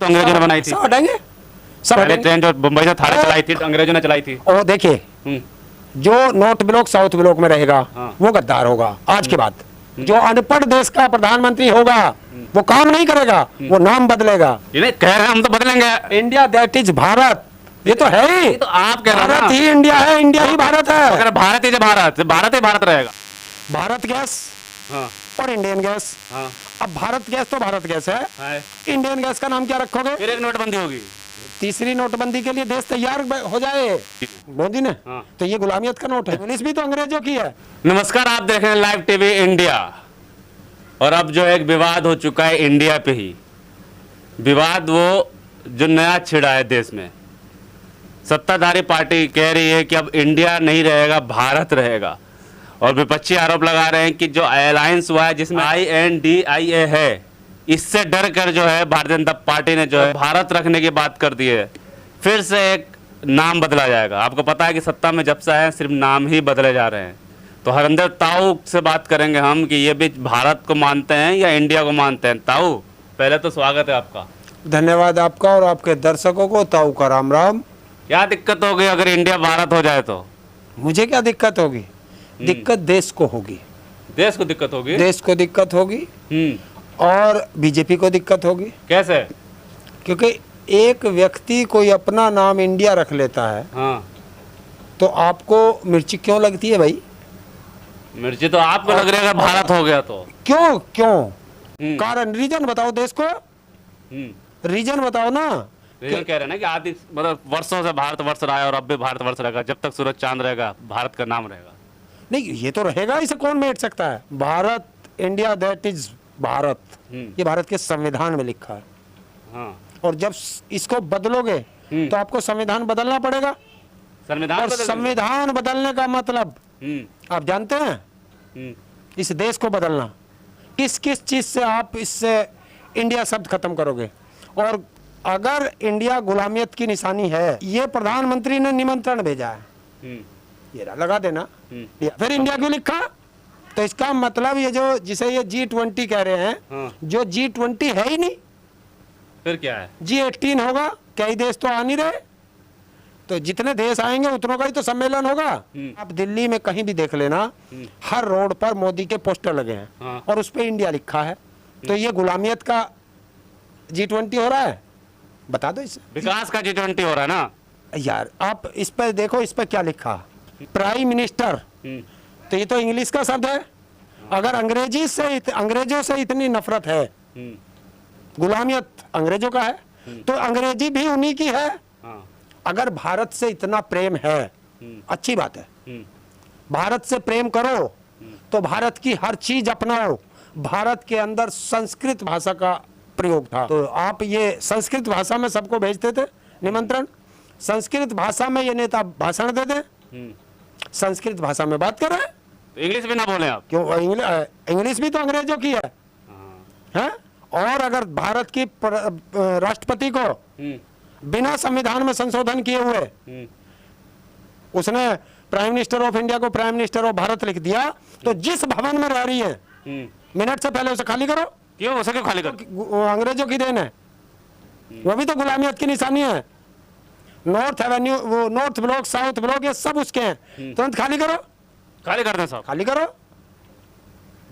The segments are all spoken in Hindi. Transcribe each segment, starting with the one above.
तो अंग्रेजों ने बनाई थी। सब हटाएंगे, सब पहले हटाएंगे। ट्रेन जो मुंबई से थाने चलाई थी तो अंग्रेजों ने चलाई थी। और देखिए, हम्म, जो नॉर्थ ब्लॉक साउथ ब्लॉक में रहेगा हाँ। वो गद्दार होगा आज के बाद। जो अनपढ़ देश का प्रधानमंत्री होगा वो काम नहीं करेगा, वो नाम बदलेगा। ये नहीं कह रहे हैं हम तो बदलेंगे। इंडिया दैट इज भारत, ये तो है ही। ये तो आप कह रहे हैं भारत ना। ही इंडिया है, इंडिया ही भारत है। अगर भारत ही भारत ही भारत रहेगा। भारत गैस हाँ और इंडियन गैस। हाँ अब भारत गैस तो भारत गैस है, है। इंडियन गैस का नाम क्या रखोगे? फिर एक नोटबंदी होगी। तीसरी नोटबंदी के लिए देश तैयार हो जाए मोदी ने। हाँ। तो ये गुलामियत का नोट है, इंग्लिश भी तो अंग्रेजों की है। नमस्कार, आप देख रहे हैं लाइव टीवी इंडिया। और अब जो एक विवाद हो चुका है इंडिया पे ही, विवाद वो जो नया छिड़ा है देश में। सत्ताधारी पार्टी कह रही है कि अब इंडिया नहीं रहेगा, भारत रहेगा। और विपक्षी आरोप लगा रहे हैं कि जो अलायंस हुआ है जिसमें INDIA है, इससे डर कर जो है भारतीय जनता पार्टी ने जो है भारत रखने की बात कर दी है। फिर से एक नाम बदला जाएगा। आपको पता है कि सत्ता में जब से आए सिर्फ नाम ही बदले जा रहे हैं। तो हरिंदर ताऊ से बात करेंगे हम कि ये भी भारत को मानते हैं या इंडिया को मानते हैं। ताऊ, पहले तो स्वागत है आपका। धन्यवाद आपका और आपके दर्शकों को ताऊ का राम राम। क्या दिक्कत होगी अगर इंडिया भारत हो जाए तो? मुझे क्या दिक्कत होगी? दिक्कत देश को होगी। देश को दिक्कत होगी? देश को दिक्कत होगी और बीजेपी को दिक्कत होगी। कैसे? क्योंकि एक व्यक्ति कोई अपना नाम इंडिया रख लेता है, हाँ, तो आपको मिर्ची क्यों लगती है भाई? मिर्ची तो आपको लग रही है अगर भारत हो गया तो। क्यों क्यों? हम्म, कारण, रीजन बताओ देश को, रीजन बताओ ना। रीजन कह रहे हैं ना कि आदि मतलब वर्षों से भारत वर्ष रहा है और अब भी भारत वर्ष रहेगा। जब तक सूरज चांद रहेगा भारत का नाम रहेगा। नहीं, ये तो रहेगा, इसे कौन मेट सकता है? Bharat, India that is Bharat, ये भारत के संविधान में लिखा है। हाँ, और जब इसको बदलोगे तो आपको संविधान बदलना पड़ेगा। संविधान और बदल- संविधान बदलने का मतलब आप जानते हैं? इस देश को बदलना। किस किस चीज से आप इससे इंडिया शब्द खत्म करोगे? और अगर इंडिया गुलामियत की निशानी है, ये प्रधानमंत्री ने निमंत्रण भेजा है, ये लगा देना। फिर इंडिया क्यों लिखा? तो इसका मतलब ये जो जिसे ये G20 कह रहे हैं, हाँ। जो G20 है ही नहीं, फिर क्या है? G18 होगा। कई देश तो आ नहीं रहे, तो जितने देश आएंगे उतनों का ही तो सम्मेलन होगा। आप दिल्ली में कहीं भी देख लेना, हर रोड पर मोदी के पोस्टर लगे हैं, हाँ। और उस पर इंडिया लिखा है। तो ये गुलामियत का G20 हो रहा है? बता दो इसे। विकास का G20 हो रहा है ना यार आप इस पर देखो, इस पर क्या लिखा, प्राइम मिनिस्टर। तो ये तो इंग्लिश का शब्द है। अगर अंग्रेजों से इतनी नफरत है, गुलामियत अंग्रेजों का है, तो अंग्रेजी भी उन्हीं की है। हाँ। अगर भारत से इतना प्रेम है, अच्छी बात है, भारत से प्रेम करो, तो भारत की हर चीज अपनाओ। भारत के अंदर संस्कृत भाषा का प्रयोग था, तो आप ये संस्कृत भाषा में सबको भेजते थे निमंत्रण। संस्कृत भाषा में ये नेता भाषण देते, संस्कृत भाषा में बात कर रहे हैं। तो इंग्लिश भी ना बोले आप? क्यों? इंग्लिश भी तो अंग्रेजों की है, हैं? और अगर भारत की राष्ट्रपति को बिना संविधान में संशोधन किए हुए उसने प्राइम मिनिस्टर ऑफ इंडिया को प्राइम मिनिस्टर ऑफ भारत लिख दिया, तो जिस भवन में रह रही है मिनट से पहले उसे खाली करो। क्यों? उसे क्यों खाली कर? वो अंग्रेजों की देन है, वो भी तो गुलामियत की निशानी है। नॉर्थ एवेन्यू, वो नॉर्थ ब्लॉक साउथ ब्लॉक, ये सब उसके हैं। तुरंत खाली करो, खाली कर दें साहब। खाली करो।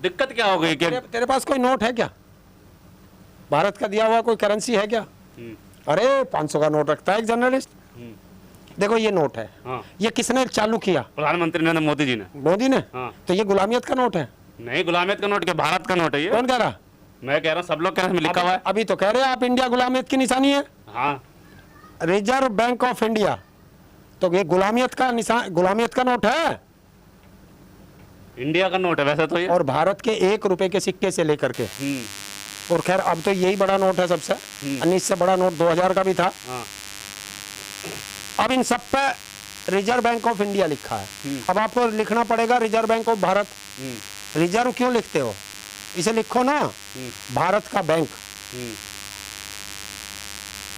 दिक्कत क्या हो गई कि तेरे पास कोई नोट है क्या? भारत का दिया हुआ कोई करेंसी है क्या? अरे 500 का नोट रखता है एक जर्नलिस्ट। देखो ये नोट है, हाँ। ये किसने चालू किया? प्रधानमंत्री नरेंद्र मोदी जी ने। मोदी ने। हाँ। तो ये गुलामियत का नोट है? नहीं, गुलामियत का नोट क्या, भारत का नोट है ये। कौन कह रहा? मैं कह रहा हूँ, सब लोग कह रहे हैं, लिखा हुआ है। अभी तो कह रहे हैं आप इंडिया गुलामियत की निशानी है। हाँ, रिजर्व बैंक ऑफ इंडिया, तो ये गुलामियत का निशान, गुलामियत का नोट है। इंडिया का नोट है वैसे तो ये। और भारत के 1 रुपए के सिक्के से लेकर के, और खैर अब तो यही बड़ा नोट है सबसे, अन्य इससे बड़ा नोट 2000 का भी था। हाँ। अब इन सब पे रिजर्व बैंक ऑफ इंडिया लिखा है। अब आपको लिखना पड़ेगा reserve bank of Bharat. Reserve क्यों लिखते हो? इसे लिखो ना भारत का बैंक।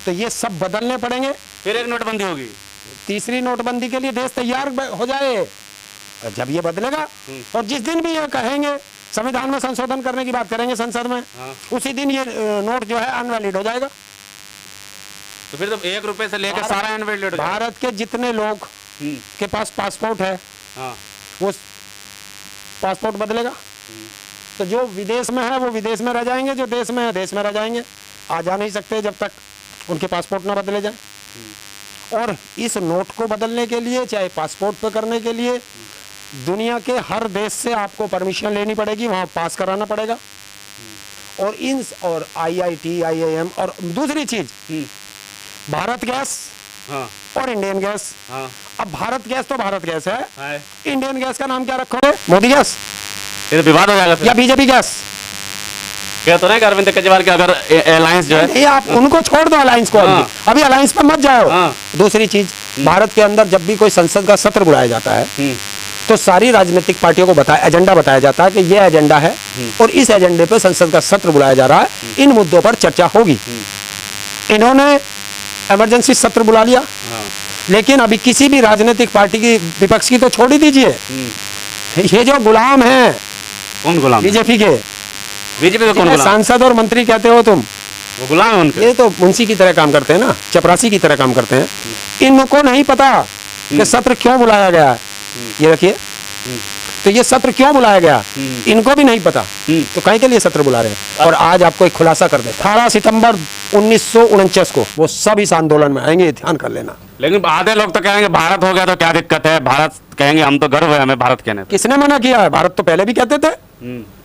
तो ये सब बदलने पड़ेंगे। फिर एक नोटबंदी होगी। तीसरी नोटबंदी के लिए देश तैयार हो जाए जब ये बदलेगा। और जिस दिन भी ये कहेंगे संविधान में संशोधन करने की बात करेंगे संसद में, हाँ। उसी दिन ये नोट जो है अनवैलिड हो जाएगा। तो फिर तो 1 रुपए से लेकर सारा इन्वेस्टमेंट भारत के जितने लोग के पास पासपोर्ट है, हाँ वो पासपोर्ट बदलेगा। तो जो विदेश में है वो विदेश में रह जाएंगे, जो देश में है देश में रह जाएंगे। आ जा नहीं सकते जब तक उनके पासपोर्ट ना बदले जाए। और इस नोट को बदलने के लिए, चाहे पासपोर्ट पे करने के लिए, दुनिया के हर देश से आपको परमिशन लेनी पड़ेगी, वहाँ पास कराना पड़ेगा। और और IIT, IIM और दूसरी चीज भारत गैस हाँ और इंडियन गैस। हाँ अब भारत गैस तो भारत गैस है, है। इंडियन गैस का नाम क्या रखोगे? मोदी गैस ये तो विवाद हो जाएगा फिर। या बीजेपी गैस? क्या तो नहीं अरविंद केजरीवाल के अगर अलायंस जो है, नहीं, आप उनको छोड़ दो अलायंस को। हाँ। अभी अलायंस पर मत जाओ। हाँ। दूसरी चीज, भारत के अंदर जब भी कोई संसद का सत्र बुलाया जाता है तो सारी राजनीतिक पार्टियों को एजेंडा बताया जाता है कि ये एजेंडा है और इस एजेंडे पे संसद का सत्र बुलाया जा रहा है, इन मुद्दों पर चर्चा होगी। इन्होंने इमरजेंसी सत्र बुला लिया, लेकिन अभी किसी भी राजनीतिक पार्टी की, विपक्ष की तो छोड़ ही दीजिए, ये जो गुलाम हैं कौन गुलाम? बीजेपी के, बीजेपी का कौन जिन्हें गुलाम? सांसद और मंत्री कहते हो तुम, वो गुलाम है उनके। ये तो मुंशी की तरह काम करते हैं ना, चपरासी की तरह काम करते हैं। इनको नहीं पता कि सत्र क्यों बुलाया गया है। ये रखिए, तो ये सत्र क्यों बुलाया गया इनको भी नहीं पता, तो कहीं के लिए सत्र बुला रहे हैं। और आज आपको एक खुलासा कर दे, 18 सितंबर 1949 को वो सब इस आंदोलन में आएंगे, ध्यान कर लेना। लेकिन आधे लोग तो कहेंगे भारत हो गया तो क्या दिक्कत है, भारत कहेंगे, हम तो गर्व है हमें भारत कहने पे। किसने मना किया है? भारत तो पहले भी कहते थे।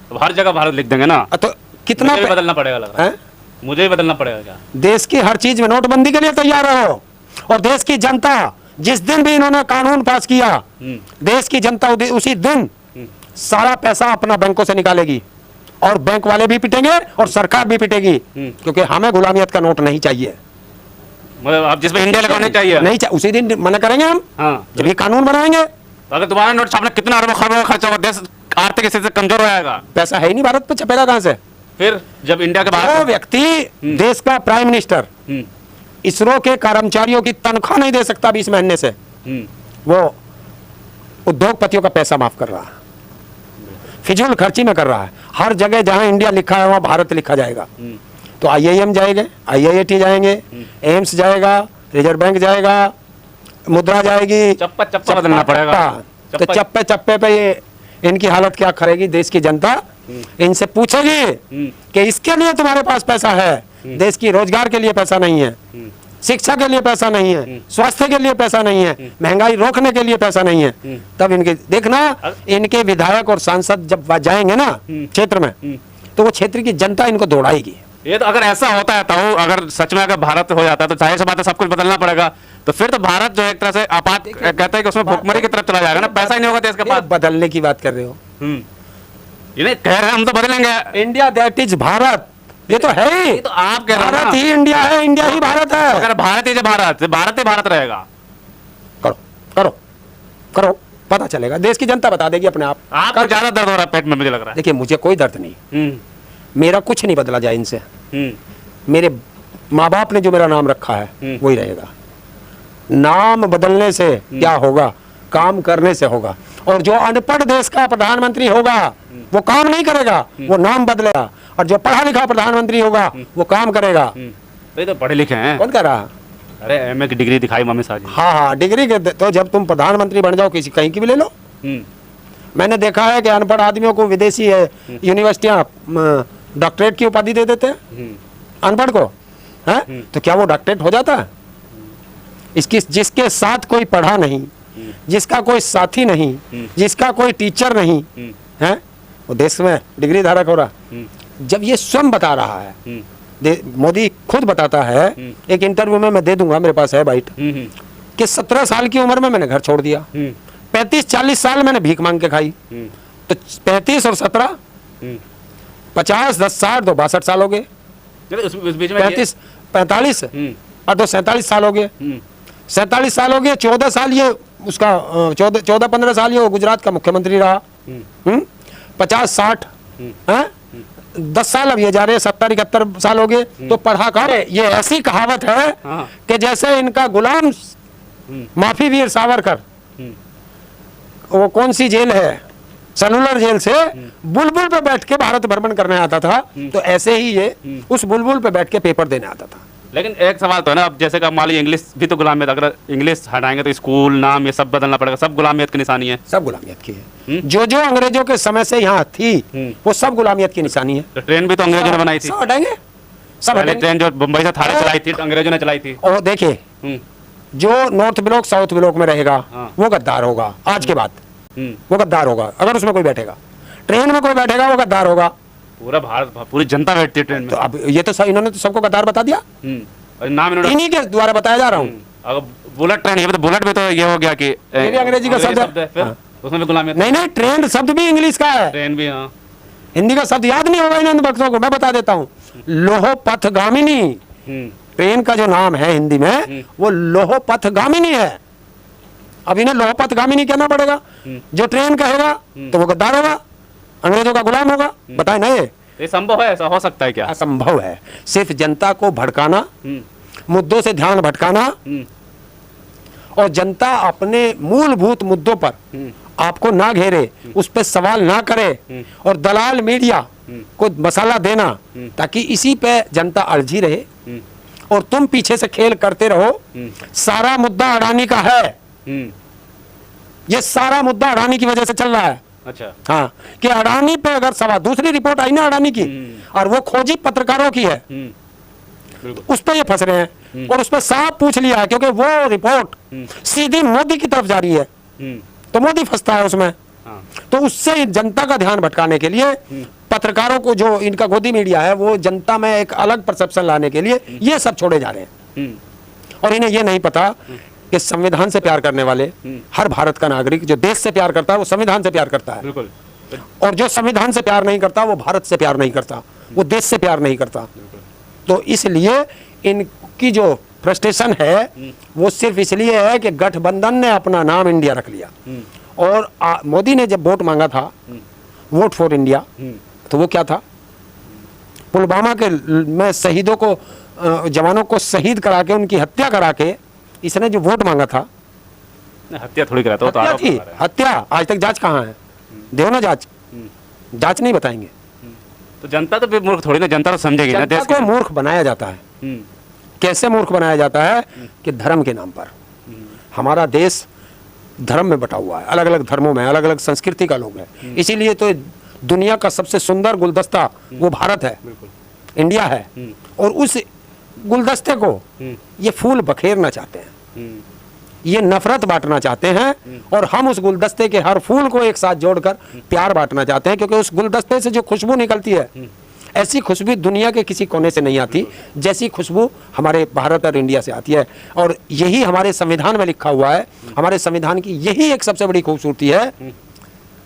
तो हर जगह भारत लिख देंगे ना, तो कितना मुझे भी बदलना पड़ेगा लग रहा है। मुझे ही बदलना पड़ेगा क्या? देश की हर चीज में नोटबंदी के लिए तैयार हो। और देश की जनता जिस दिन भी इन्होंने कानून पास किया, देश की जनता उसी दिन सारा पैसा अपना बैंकों से निकालेगी, और बैंक वाले भी पिटेंगे और सरकार भी पिटेगी, क्योंकि हमें गुलामियत का नोट नहीं चाहिए। मतलब आप जिसमें इंडिया लगाने चाहिए नहीं चाहिए, उसी दिन मना करेंगे हम। हाँ। जब ये कानून बनाएंगे। तो अगर दोबारा नोट छापना कितना अरबों खरबों का खर्चा होगा, देश आर्थिक स्थिति से कमजोर हो जाएगा। पैसा है ही नहीं भारत पे, छपेगा कहां से? फिर जब इंडिया के वो बाहर व्यक्ति, देश का प्राइम मिनिस्टर, इसरो के कर्मचारियों की तनख्वाह नहीं दे सकता 20 महीने से, वो उद्योगपतियों का पैसा माफ कर रहा है, फिजूल खर्ची में कर रहा है। हर जगह जहां इंडिया लिखा है वहां भारत लिखा जाएगा। तो IIM जाएंगे, IIT जाएंगे, एम्स जाएगा, रिजर्व बैंक जाएगा, मुद्रा जाएगी, चप्पा चप्पा बदलना पड़ेगा। तो चप्पे चप्पे पे ये इनकी हालत क्या करेगी देश की जनता? इनसे पूछेगी कि इसके लिए तुम्हारे पास पैसा है, देश की रोजगार के लिए पैसा नहीं है, शिक्षा के लिए पैसा नहीं है, स्वास्थ्य के लिए पैसा नहीं है, महंगाई रोकने के लिए पैसा नहीं है। तब इनके देखना, इनके विधायक और सांसद जब जाएंगे ना क्षेत्र में, तो वो क्षेत्र की जनता इनको दौड़ाएगी। ये तो अगर ऐसा होता है, तो अगर सच में अगर भारत हो जाता है तो जाहिर सी बात है सब कुछ बदलना पड़ेगा। तो फिर तो भारत जो है एक तरह से आपात कहते हैं कि उसमें भुखमरी की तरफ चला जाएगा ना, पैसा ही नहीं होगा देश के पास। बदलने की बात कर रहे हो? ये नहीं कह रहे हैं हम तो बदलेंगे। इंडिया दैट इज भारत, ये तो है ही। तो आप कह रहे हो भारत ना, ही इंडिया है, इंडिया ही भारत है। अगर भारत ही भारत ही भारत रहेगा। करो करो करो, पता चलेगा, देश की जनता बता देगी अपने आप। आपको ज्यादा दर्द हो रहा है पेट में, मुझे लग रहा है। देखिए, मुझे कोई दर्द नहीं, मेरा कुछ नहीं बदला जाए इनसे। मेरे माँ बाप ने जो मेरा नाम रखा है वही रहेगा। नाम बदलने से क्या होगा? काम करने से होगा। और जो अनपढ़ देश का प्रधानमंत्री होगा वो काम नहीं करेगा, वो नाम बदलेगा। और जो पढ़ा लिखा प्रधानमंत्री होगा वो काम करेगा। तो पढ़े लिखे हैं। कौन कह रहा? अरे MA की डिग्री दिखाई मम्मी साहब। हाँ हाँ, डिग्री के तो जब तुम प्रधानमंत्री बन जाओ किसी कहीं की भी ले लो। मैंने देखा है कि अनपढ़ आदमियों को विदेशी यूनिवर्सिटियां डॉक्टरेट की उपाधि दे देते हैं अनपढ़ को, है? तो क्या वो डॉक्टरेट हो जाता है? जिसके साथ कोई पढ़ा नहीं, जिसका कोई साथी नहीं, जिसका कोई टीचर नहीं है, वो देश में डिग्री धारक हो रहा। जब ये स्वयं बता रहा है, मोदी खुद बताता है, एक इंटरव्यू में मैं दे दूंगा, मेरे पास है बाइट, कि 17 साल की उम्र में मैंने घर छोड़ दिया, 35-40 साल मैंने भीख मांग के खाई। तो 35 और 17 50 10 60 तो 62 साल हो गए। 35 45 और तो 47 साल हो गए। 47 साल हो गए, 14 साल ये उसका 14-15 साल ये गुजरात का मुख्यमंत्री रहा। 50-60 10 साल अब ये जा रहे हैं, 70-71 साल हो गए। तो पढ़ा कर ये ऐसी कहावत है कि जैसे इनका गुलाम माफी वीर सावरकर, वो कौन सी जेल है, सेलुलर जेल से बुलबुल पे बैठ के भारत भ्रमण करने आता था, तो ऐसे ही ये उस बुलबुल पे बैठ के पेपर देने आता था। लेकिन एक सवाल तो है ना, अब जैसे कि मान लीजिए इंग्लिश भी तो गुलामियत, अगर इंग्लिश हटाएंगे तो स्कूल नाम ये सब बदलना पड़ेगा, सब गुलामियत की निशानी है। सब गुलामियत की है। जो जो अंग्रेजों के समय से यहाँ थी वो सब गुलामियत की निशानी है। तो ट्रेन भी तो अंग्रेजों ने बनाई थी। सब हटाएंगे, सब पहले हटाएंगे। ट्रेन जो बम्बई से थाने चलाई थी तो अंग्रेजों ने चलाई थी। और देखिए, जो नॉर्थ ब्लॉक साउथ ब्लॉक में रहेगा वो गद्दार होगा आज के बाद, वो गद्दार होगा अगर उसमें कोई बैठेगा। ट्रेन में कोई बैठेगा वो गद्दार होगा। पूरा भारत, पूरी जनता बैठती है ट्रेन में। तो अब ये तो सब इन्होंने तो सबको गद्दार बता दिया, और नाम इन्होंने, इन्हीं के द्वारा बताया जा रहा हूँ। अगर बुलेट ट्रेन है तो बुलेट में तो ये हो गया कि ये भी अंग्रेजी का शब्द है। फिर उसमें भी गुलामियत। नहीं नहीं, ट्रेन शब्द भी इंग्लिश का है। ट्रेन भी, हाँ। हिंदी का शब्द याद नहीं होगा इन बच्चों को, मैं बता देता हूँ। लोह पथगामिनी, ट्रेन का जो नाम है हिंदी में वो लोह पथगामिनी है। अब इन्हें लोह पथगामिनी कहना पड़ेगा। जो ट्रेन कहेगा तो वो गद्दार होगा, अंग्रेजों का गुलाम होगा। बताए ना, ये संभव है? ऐसा हो सकता है क्या? असंभव है। सिर्फ जनता को भड़काना, मुद्दों से ध्यान भटकाना, और जनता अपने मूलभूत मुद्दों पर आपको ना घेरे, उस पर सवाल ना करे, और दलाल मीडिया को मसाला देना ताकि इसी पे जनता अड़झी रहे और तुम पीछे से खेल करते रहो। सारा मुद्दा अडानी का है। ये सारा मुद्दा अडानी की वजह से चल रहा है। अच्छा। हाँ, कि अडानी पे अगर सवाल, दूसरी रिपोर्ट आई ना अडानी की, और वो खोजी पत्रकारों की है, उस पर ये फंस रहे हैं। और उस पर साफ पूछ लिया है, क्योंकि वो रिपोर्ट सीधी मोदी की तरफ जा रही है, तो मोदी फंसता है उसमें। हाँ। तो उससे जनता का ध्यान भटकाने के लिए पत्रकारों को, जो इनका गोदी मीडिया है, वो जनता में एक अलग परसेप्शन लाने के लिए ये सब छोड़े जा रहे हैं। और इन्हें ये नहीं पता कि संविधान से प्यार करने वाले हर भारत का नागरिक जो देश से प्यार करता है वो संविधान से प्यार करता है। बिल्कुल। और जो संविधान से प्यार नहीं करता वो भारत से प्यार नहीं करता, वो देश से प्यार नहीं करता। तो इसलिए इनकी जो फ्रस्ट्रेशन है वो सिर्फ इसलिए है कि गठबंधन ने अपना नाम इंडिया रख लिया। और मोदी ने जब वोट मांगा था, वोट फॉर इंडिया, तो वो क्या था? पुलवामा के में शहीदों को, जवानों को शहीद करा के, उनकी हत्या करा के इसने जो वोट मांगा था, हत्या थोड़ी कराता, हत्या थी, हत्या। आज तक जांच कहाँ है? देव ना जांच, जांच नहीं बताएंगे। तो जनता तो मूर्ख थोड़ी ना, जनता तो समझेगी ना। जनता को मूर्ख बनाया जाता है। कैसे मूर्ख बनाया जाता है? कि धर्म के नाम पर। हमारा देश धर्म में बटा हुआ है, अलग अलग धर्मों में, अलग अलग संस्कृति का लोग है। इसीलिए तो दुनिया का सबसे सुंदर गुलदस्ता वो भारत है, इंडिया है। और उस गुलदस्ते को ये फूल बखेरना चाहते हैं, ये नफरत बांटना चाहते हैं, और हम उस गुलदस्ते के हर फूल को एक साथ जोड़कर प्यार बांटना चाहते हैं। क्योंकि उस गुलदस्ते से जो खुशबू निकलती है, ऐसी खुशबू दुनिया के किसी कोने से नहीं आती जैसी खुशबू हमारे भारत और इंडिया से आती है। और यही हमारे संविधान में लिखा हुआ है। हमारे संविधान की यही एक सबसे बड़ी खूबसूरती है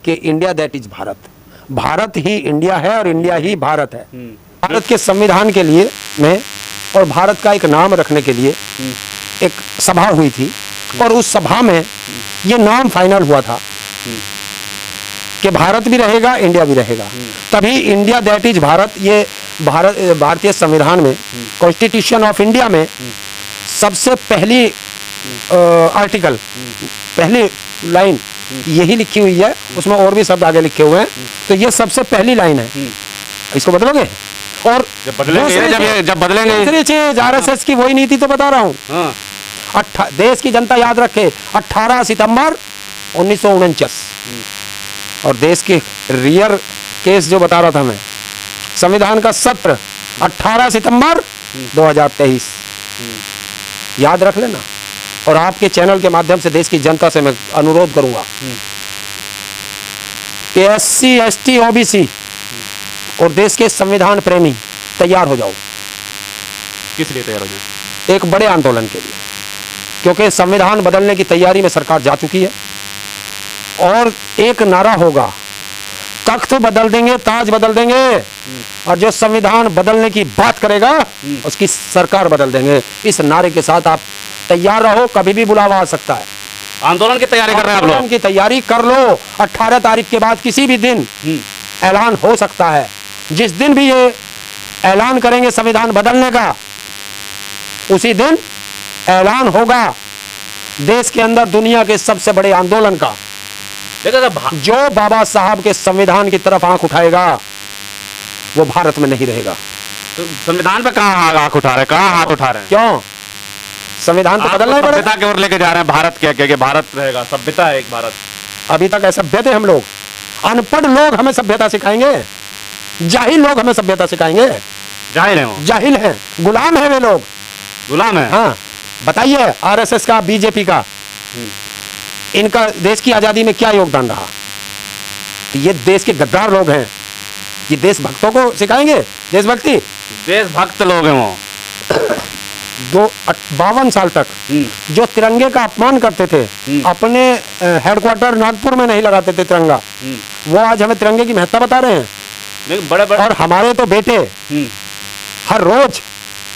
कि India that is Bharat, Bharat he India है और इंडिया ही भारत है। भारत के संविधान के लिए में और भारत का एक नाम रखने के लिए एक सभा हुई थी, और उस सभा में ये नाम फाइनल हुआ था कि भारत भी रहेगा, इंडिया भी रहेगा। तभी इंडिया दैट इज भारत, ये भारतीय संविधान में, कॉन्स्टिट्यूशन ऑफ इंडिया में सबसे पहली आर्टिकल, पहली लाइन यही लिखी हुई है। उसमें और भी शब्द आगे लिखे हुए हैं, तो ये सबसे पहली लाइन है। इसको बदलोगे? और जब बदलेंगे, जब बदलेंगे दूसरी चीज आरएसएस की वही नीति तो बता रहा हूँ। देश की जनता याद रखे, 18 सितंबर 1949, और देश के रियर केस जो बता रहा था मैं, संविधान का सत्र 18 सितंबर 2023, याद रख लेना। और आपके चैनल के माध्यम से देश की जनता से मैं अनुरोध करूंगा कि SC ST OBC और देश के संविधान प्रेमी तैयार हो जाओ। किस लिए तैयार हो जाओ? एक बड़े आंदोलन के लिए, क्योंकि संविधान बदलने की तैयारी में सरकार जा चुकी है। और एक नारा होगा, तख्त बदल देंगे, ताज बदल देंगे, और जो संविधान बदलने की बात करेगा उसकी सरकार बदल देंगे। इस नारे के साथ आप तैयार रहो, कभी भी बुलावा आ सकता है। आंदोलन की तैयारी कर रहे हैं आप लोग? आंदोलन की तैयारी कर लो। 18 तारीख के बाद किसी भी दिन ऐलान हो सकता है। जिस दिन भी ये ऐलान करेंगे संविधान बदलने का, उसी दिन ऐलान होगा देश के अंदर दुनिया के सबसे बड़े आंदोलन का। जो बाबा साहब के संविधान की तरफ आंख उठाएगा वो भारत में नहीं रहेगा। तो संविधान पे कहाँ आंख उठा रहे हैं, कहाँ हाथ उठा रहे हैं? क्यों? संविधान तो आपको बदलना ही पड़ेगा। सभ्यता की ओर लेके जा रहे हैं, भारत के भारत रहेगा, सभ्यता है एक भारत। अभी तक असभ्य थे हम लोग। अनपढ़ लोग हमें सभ्यता सिखाएंगे, जाहिल लोग हमें सभ्यता सिखाएंगे। जाहिल है वो, जाहिल हैं, गुलाम हैं वे लोग। गुलाम है। हाँ, बताइए आरएसएस का, बीजेपी का, इनका देश की आजादी में क्या योगदान रहा? तो ये देश के गद्दार लोग हैं, ये देशभक्तों को सिखाएंगे देशभक्ति? देशभक्त लोग हैं वो। 52 साल तक जो तिरंगे का अपमान करते थे, अपने हेडक्वार्टर नागपुर में नहीं लगाते थे तिरंगा, वो आज हमें तिरंगे की महत्ता बता रहे हैं। लेकिन बड़े बड़े और हमारे तो बेटे हर रोज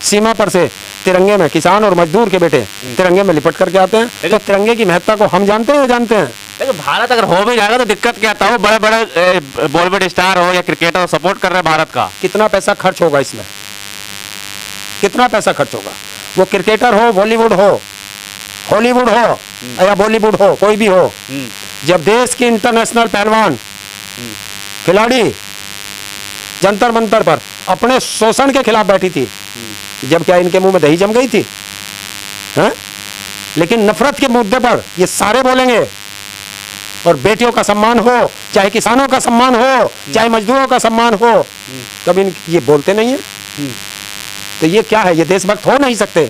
सीमा पर से तिरंगे में, किसान और मजदूर के बेटे तिरंगे में लिपट करके आते हैं। तो तिरंगे की महत्ता को हम जानते हैं, जानते हैं। लेकिन भारत अगर हो भी जाएगा तो दिक्कत क्या था? वो बड़े बड़े बॉलीवुड स्टार हो या क्रिकेटर हो, सपोर्ट कर रहे हैं भारत का। कितना पैसा खर्च होगा इसमें? कितना पैसा खर्च होगा? वो क्रिकेटर हो, बॉलीवुड हो, हॉलीवुड हो या बॉलीवुड हो, कोई भी हो, जब देश की इंटरनेशनल पहलवान खिलाड़ी जंतर मंतर पर अपने शोषण के खिलाफ बैठी थी, जब क्या इनके मुंह में दही जम गई थी? हैं? लेकिन नफरत के मुद्दे पर ये सारे बोलेंगे। और बेटियों का सम्मान हो, चाहे किसानों का सम्मान हो, चाहे मजदूरों का सम्मान हो, कभी ये बोलते नहीं है। तो ये क्या है? ये देशभक्त हो नहीं सकते,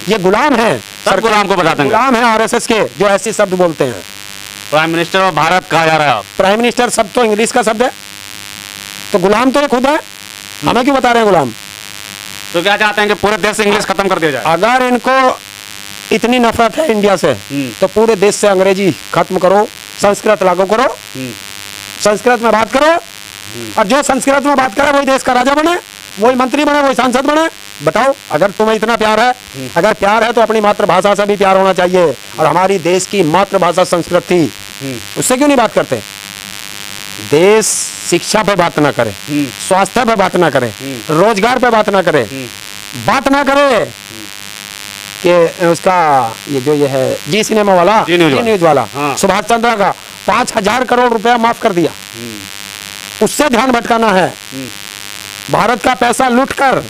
ये गुलाम हैं। सब गुलाम को बताते हैं, गुलाम हैं आरएसएस के, जो ऐसे शब्द बोलते हैं। प्राइम मिनिस्टर ऑफ भारत कहा जा रहा है। प्राइम मिनिस्टर शब्द तो इंग्लिश का शब्द है, तो गुलाम तो ये खुद है, हमें क्यों बता रहे हैं गुलाम? तो क्या चाहते हैं कि पूरे देश से इंग्लिश खत्म कर दिया जाए? अगर इनको इतनी नफरत है इंडिया से, तो पूरे देश से अंग्रेजी खत्म करो, संस्कृत लागू करो, संस्कृत में बात करो, और जो संस्कृत में बात करे वही देश का राजा बने, वही मंत्री बने, वही सांसद बने। बताओ, अगर तुम्हें इतना प्यार है, अगर प्यार है तो अपनी मातृभाषा से भी प्यार होना चाहिए। और हमारी देश की मातृभाषा संस्कृत थी, उससे क्यों नहीं बात करते? देश शिक्षा पे बात ना करे, स्वास्थ्य पे बात ना करे, रोजगार पे बात ना करे, बात ना करे कि उसका ये है जी सिनेमा वाला, जी न्यूज वाला, हाँ। सुभाष चंद्र का 5000 करोड़ रुपया माफ कर दिया, उससे ध्यान भटकाना है। भारत का पैसा लूटकर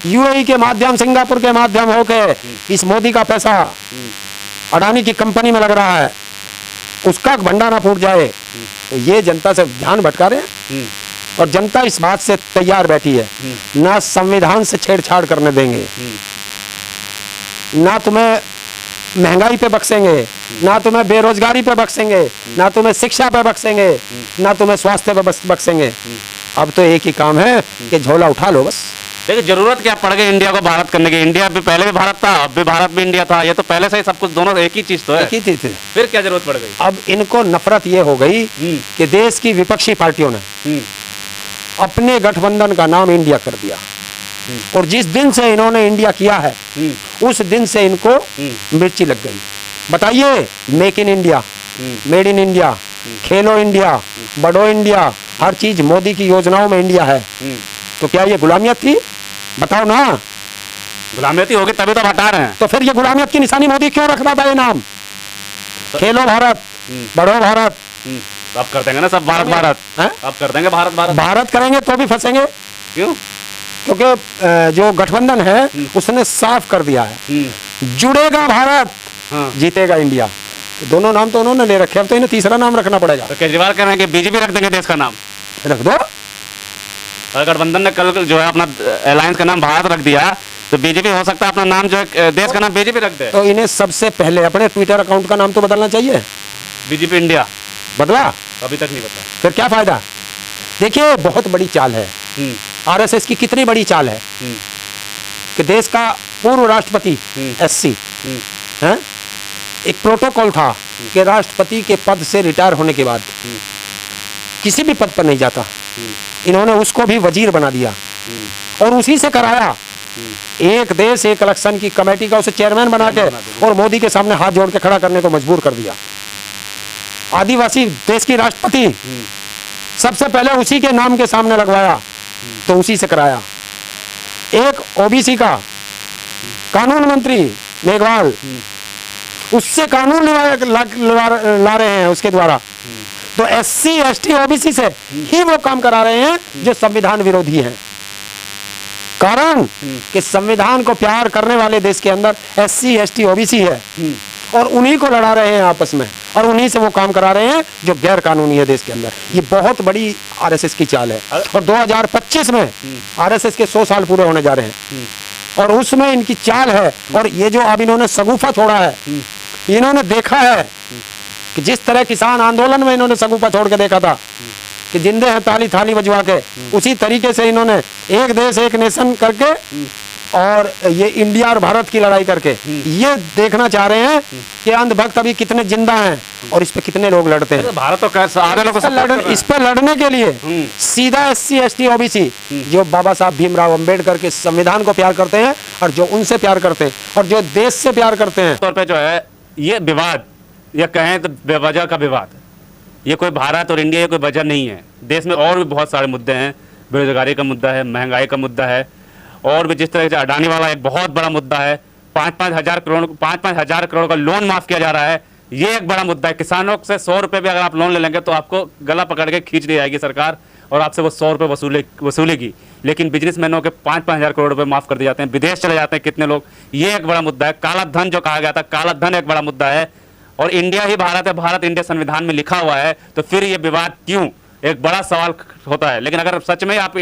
यूएई के माध्यम, सिंगापुर के माध्यम होके इस मोदी का पैसा अडानी की कंपनी में लग रहा है, उसका भंडार ना फूट जाए। तो ये जनता से ध्यान भटका रहे हैं, और जनता इस बात से तैयार बैठी है, ना संविधान से छेड़छाड़ करने देंगे, ना तुम्हें महंगाई पे बख्शेंगे, ना तुम्हें बेरोजगारी पे बख्शेंगे, ना तुम्हें शिक्षा पे बख्शेंगे, ना तुम्हें स्वास्थ्य पे बख्शेंगे। अब तो एक ही काम है कि झोला उठा लो बस। देखिए जरूरत क्या पड़ गई इंडिया को भारत करने की? इंडिया भी पहले भी भारत था, अब भी भारत भी इंडिया था, ये तो पहले से ही सब कुछ, दोनों एक ही चीज तो है। एक ही चीज है। फिर क्या जरूरत पड़ गई? अब इनको नफरत ये हो गई कि देश की विपक्षी पार्टियों ने अपने गठबंधन का नाम इंडिया कर दिया, और जिस दिन से इन्होंने इंडिया किया है उस दिन से इनको मिर्ची लग गई। बताइए, make in India, made in India, Khelo India, बढ़ो इंडिया, हर चीज मोदी की योजनाओं में इंडिया है। तो क्या ये गुलामियत थी? बताओ ना। गुलामियत होगी तभी तो हटा रहे हैं। तो फिर ये गुलामियत की निशानी मोदी क्यों रख रहा था ये नाम? खेलो भारत, बढ़ो भारत। अब कर देंगे ना सब भारत भारत, अब कर देंगे भारत भारत। भारत करेंगे तो भी फंसेंगे। क्यों? क्योंकि जो गठबंधन है उसने साफ कर दिया है, जुड़ेगा भारत, जीतेगा इंडिया। तो दोनों नाम तो उन्होंने ले रखे, अब तो इन्हें तीसरा नाम रखना पड़ेगा। तो केजरीवाल कह रहे हैं कि बीजेपी रख देंगे देश का नाम। रख दो। अगर गठबंधन ने कल जो है अपना अलायंस का नाम भारत रख दिया, तो बीजेपी हो सकता है अपना नाम जो है देश का नाम बीजेपी रख दे। तो इन्हें सबसे पहले अपने ट्विटर अकाउंट का नाम तो बदलना चाहिए। बीजेपी इंडिया बदला? अभी तक नहीं बदला। फिर क्या फायदा? देखिए, बहुत बड़ी चाल है आरएसएस की। कितनी बड़ी चाल है कि देश का पूर्व राष्ट्रपति एससी हैं, एक प्रोटोकॉल था कि राष्ट्रपति के पद से रिटायर होने के बाद किसी भी पद पर नहीं जाता। इन्होंने उसको भी वजीर बना दिया और उसी से कराया। एक देश एक इलेक्शन की कमेटी का उसे चेयरमैन बना के और मोदी के सामने हाथ जोड़ के खड़ा करने को मजबूर कर दिया। आदिवासी देश की राष्ट्रपति सबसे पहले उसी के नाम के सामने लगवाया, तो उसी से कराया। एक ओबीसी का कानून मंत्री मेघवाल, उससे कानून ला रहे हैं उसके द्वारा। तो एससी एसटी ओबीसी से ही वो काम करा रहे हैं जो संविधान विरोधी हैं। कारण कि संविधान को प्यार करने वाले देश के अंदर SC ST OBC है और उन्हीं को लड़ा रहे हैं आपस में और उन्हीं से वो काम करा रहे हैं जो गैर कानूनी है देश के अंदर। ये बहुत बड़ी RSS की चाल है और 2025 में RSS के 100 साल पूरे होने जा रहे हैं और उसमें इनकी चाल है। और ये जो अब इन्होंने सगुफा छोड़ा है, इन्होंने देखा है कि जिस तरह किसान आंदोलन में इन्होंने सगुफा छोड़ के देखा था कि जिंदे हैं ताली थाली बजवा के, उसी तरीके से इन्होंने एक देश एक नेशन करके और ये इंडिया और भारत की लड़ाई करके ये देखना चाह रहे हैं कि अंधभक्त अभी कितने जिंदा हैं और इस पे कितने लोग लड़ते हैं। भारत तो सारे लोग इस पे लड़ने के लिए सीधा SC ST OBC जो बाबा साहब भीमराव अंबेडकर के संविधान को प्यार करते हैं और जो उनसे प्यार करते हैं और जो देश से प्यार करते हैं। तौर पे जो है ये विवाद, ये कहें तो बेवजह का विवाद, ये कोई भारत और इंडिया ये कोई वजह नहीं है। देश में और भी बहुत सारे मुद्दे हैं, बेरोजगारी का मुद्दा है, महंगाई का मुद्दा है और भी जिस तरह से अडानी वाला एक बहुत बड़ा मुद्दा है। 5-5 हजार करोड़ का लोन माफ किया जा रहा है, ये एक बड़ा मुद्दा है। किसानों से 100 रुपये भी अगर आप लोन ले लेंगे तो आपको गला पकड़ के खींच ली जाएगी सरकार और आपसे वो 100 रुपये वसूलेगी। लेकिन बिजनेसमैनों के 5-5 हजार करोड़ रुपये माफ कर दिए जाते हैं, विदेश चले जाते हैं कितने लोग, ये एक बड़ा मुद्दा है। काला धन जो कहा गया था, काला धन एक बड़ा मुद्दा है और इंडिया ही भारत है, भारत इंडिया संविधान में लिखा हुआ है, तो फिर ये विवाद क्यों, एक बड़ा सवाल होता है। लेकिन अगर सच में आप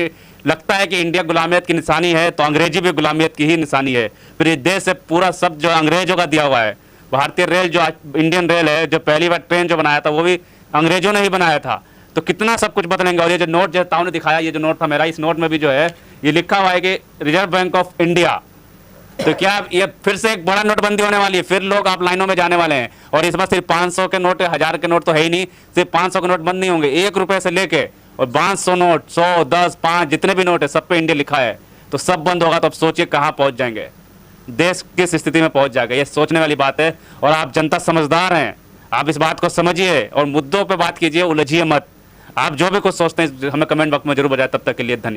लगता है कि इंडिया गुलामियत की निशानी है तो अंग्रेजी भी गुलामियत की ही निशानी है। फिर इस देश से पूरा सब जो अंग्रेजों का दिया हुआ है, भारतीय रेल जो इंडियन रेल है, जो पहली बार ट्रेन जो बनाया था वो भी अंग्रेजों ने ही बनाया था, तो कितना सब कुछ बदलेंगे। और ये जो नोट जो ताऊ ने दिखाया, ये जो नोट था मेरा, इस नोट में भी जो है ये लिखा हुआ है कि रिजर्व बैंक ऑफ इंडिया, तो क्या ये फिर से एक बड़ा नोटबंदी होने वाली है, फिर लोग आप लाइनों में जाने वाले हैं। और इस बार सिर्फ 500 के नोट, 1000 के नोट तो है ही नहीं, सिर्फ 500 के नोट बंद नहीं होंगे, 1 रुपए से लेके और 500 नोट, 100, 10, 5 जितने भी नोट है सब पे इंडिया लिखा है, तो सब बंद होगा तो अब सोचिए कहाँ पहुंच जाएंगे, देश किस स्थिति में पहुंच जाएगा। ये सोचने वाली बात है और आप जनता समझदार हैं, आप इस बात को समझिए और मुद्दों पर बात कीजिए, उलझिए मत। आप जो भी कुछ सोचते हैं हमें कमेंट बॉक्स में जरूर बताएं। तब तक के लिए धन्यवाद।